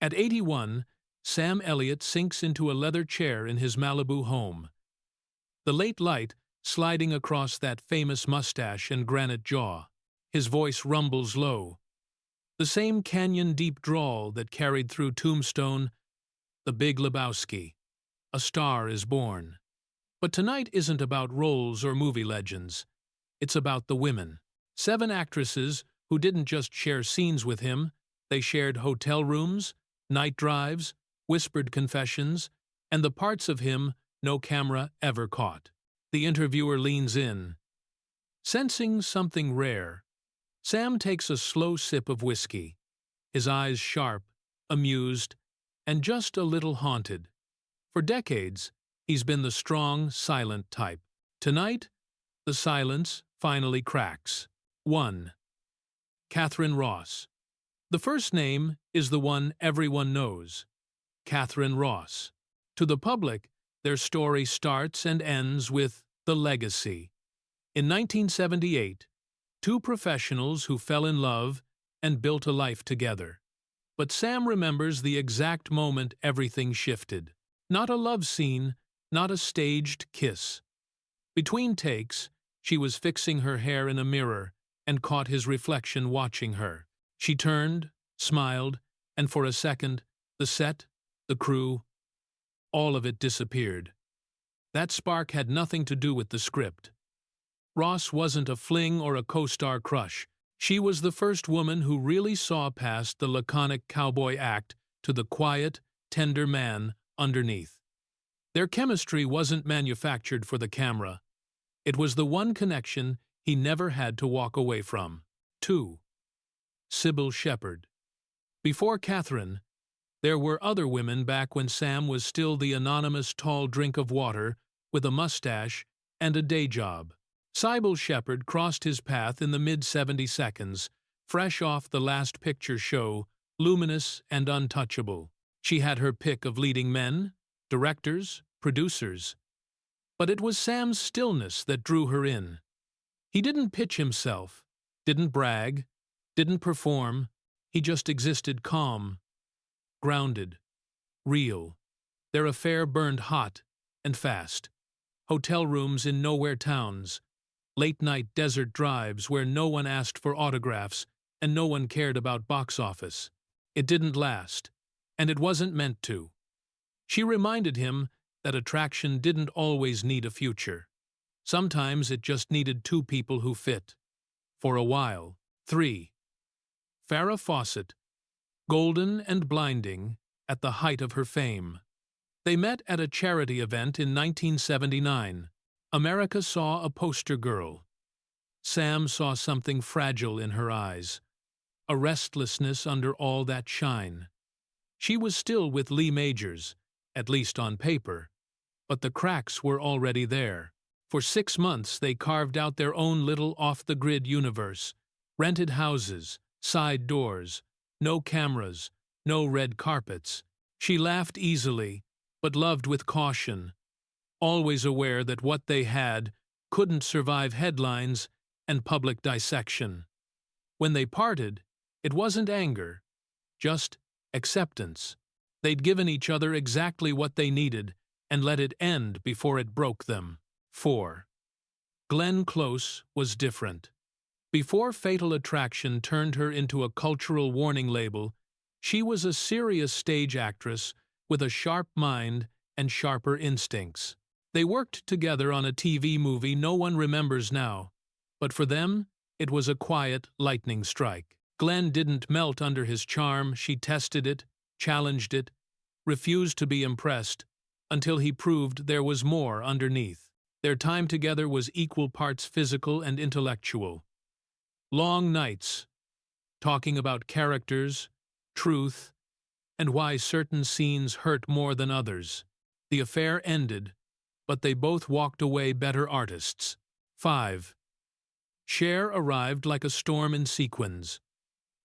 At 81, Sam Elliott sinks into a leather chair in his Malibu home. The late light sliding across that famous mustache and granite jaw. His voice rumbles low. The same canyon-deep drawl that carried through Tombstone, The Big Lebowski. A star is born. But tonight isn't about roles or movie legends. It's about the women. 7 actresses who didn't just share scenes with him, they shared hotel rooms, night drives, whispered confessions, and the parts of him no camera ever caught. The interviewer leans in. Sensing something rare, Sam takes a slow sip of whiskey, his eyes sharp, amused, and just a little haunted. For decades, he's been the strong, silent type. Tonight, the silence finally cracks. 1. Catherine Ross. The first name is the one everyone knows. Catherine Ross. To the public, their story starts and ends with the legacy. In 1978, 2 professionals who fell in love and built a life together. But Sam remembers the exact moment everything shifted. Not a love scene, not a staged kiss. Between takes, she was fixing her hair in a mirror and caught his reflection watching her. She turned, smiled, and for a second, the set, the crew, all of it disappeared. That spark had nothing to do with the script. Ross wasn't a fling or a co-star crush. She was the first woman who really saw past the laconic cowboy act to the quiet, tender man underneath. Their chemistry wasn't manufactured for the camera. It was the one connection he never had to walk away from. 2. Sybil Shepherd. Before Catherine, there were other women back when Sam was still the anonymous tall drink of water with a mustache and a day job. Sybil Shepherd crossed his path in the mid-70s, fresh off the Last Picture Show, luminous and untouchable. She had her pick of leading men, directors, producers. But it was Sam's stillness that drew her in. He didn't pitch himself, didn't brag, didn't perform. He just existed calm, grounded, real. Their affair burned hot and fast. Hotel rooms in nowhere towns, late-night desert drives where no one asked for autographs and no one cared about box office. It didn't last, and it wasn't meant to. She reminded him that attraction didn't always need a future. Sometimes it just needed 2 people who fit. For a while. 3. Farrah Fawcett. Golden and blinding at the height of her fame. They met at a charity event in 1979. America saw a poster girl. Sam saw something fragile in her eyes, a restlessness under all that shine. She was still with Lee Majors, at least on paper, but the cracks were already there. For 6 months they carved out their own little off-the-grid universe, rented houses, side doors, no cameras, no red carpets. She laughed easily, but loved with caution, always aware that what they had couldn't survive headlines and public dissection. When they parted, it wasn't anger, just acceptance. They'd given each other exactly what they needed and let it end before it broke them. 4. Glenn Close was different. Before Fatal Attraction turned her into a cultural warning label, she was a serious stage actress with a sharp mind and sharper instincts. They worked together on a TV movie no one remembers now, but for them, it was a quiet lightning strike. Glenn didn't melt under his charm. She tested it, challenged it, refused to be impressed, until he proved there was more underneath. Their time together was equal parts physical and intellectual. Long nights, talking about characters, truth, and why certain scenes hurt more than others. The affair ended, but they both walked away better artists. 5. Cher arrived like a storm in sequins.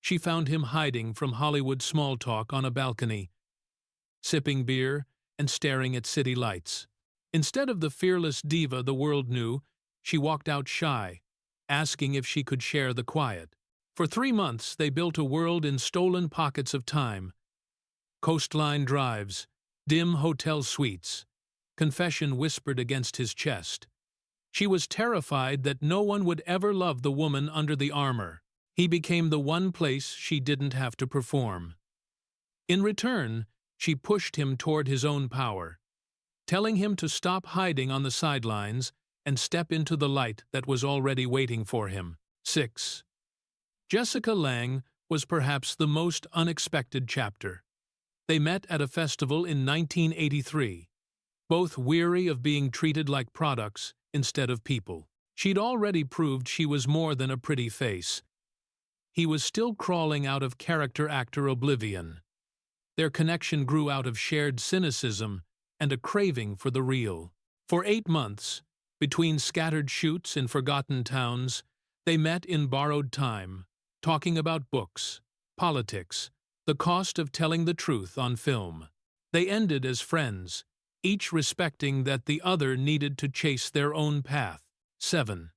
She found him hiding from Hollywood small talk on a balcony, sipping beer and staring at city lights. Instead of the fearless diva the world knew, she walked out shy, asking if she could share the quiet. For 3 months they built a world in stolen pockets of time. Coastline drives, dim hotel suites. Confession whispered against his chest. She was terrified that no one would ever love the woman under the armor. He became the one place she didn't have to perform. In return, she pushed him toward his own power, telling him to stop hiding on the sidelines and step into the light that was already waiting for him. 6. Jessica Lange was perhaps the most unexpected chapter. They met at a festival in 1983, both weary of being treated like products instead of people. She'd already proved she was more than a pretty face. He was still crawling out of character actor oblivion. Their connection grew out of shared cynicism and a craving for the real. For 8 months, between scattered shoots in forgotten towns, they met in borrowed time, talking about books, politics, the cost of telling the truth on film. They ended as friends, each respecting that the other needed to chase their own path. 7.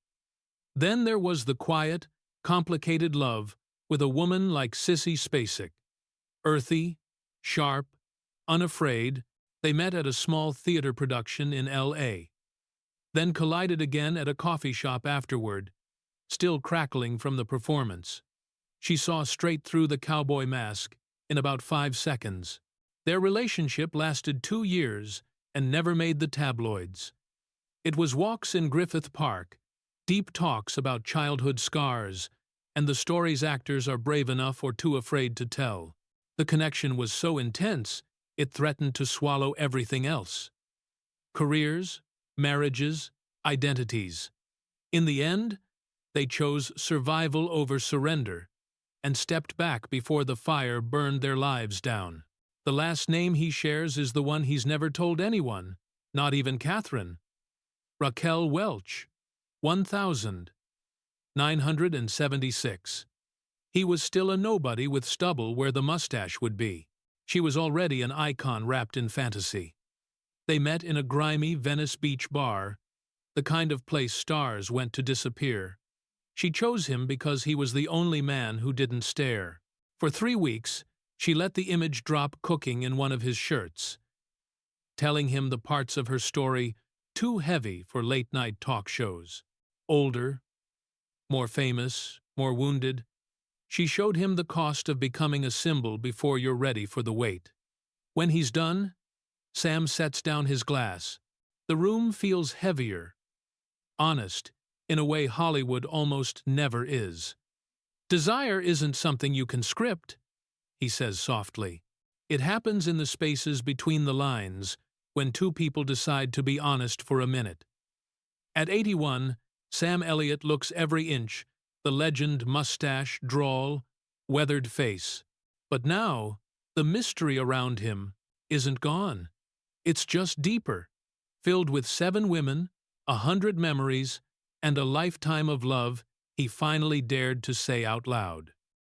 Then there was the quiet, complicated love with a woman like Sissy Spacek. Earthy, sharp, unafraid, they met at a small theater production in L.A., then collided again at a coffee shop afterward, still crackling from the performance. She saw straight through the cowboy mask in about 5 seconds. Their relationship lasted 2 years and never made the tabloids. It was walks in Griffith Park, deep talks about childhood scars, and the stories actors are brave enough or too afraid to tell. The connection was so intense, it threatened to swallow everything else. Careers, marriages, identities. In the end, they chose survival over surrender and stepped back before the fire burned their lives down. The last name he shares is the one he's never told anyone, not even Catherine. Raquel Welch, 1976. He was still a nobody with stubble where the mustache would be. She was already an icon wrapped in fantasy. They met in a grimy Venice Beach bar, the kind of place stars went to disappear. She chose him because he was the only man who didn't stare. For 3 weeks, she let the image drop cooking in one of his shirts, telling him the parts of her story too heavy for late-night talk shows. Older, more famous, more wounded, she showed him the cost of becoming a symbol before you're ready for the weight. When he's done, Sam sets down his glass. The room feels heavier, honest, in a way Hollywood almost never is. Desire isn't something you can script, he says softly. It happens in the spaces between the lines, when 2 people decide to be honest for a minute. At 81, Sam Elliott looks every inch, the legend mustache, drawl, weathered face. But now, the mystery around him isn't gone. It's just deeper, filled with 7 women, 100 memories, and a lifetime of love he finally dared to say out loud.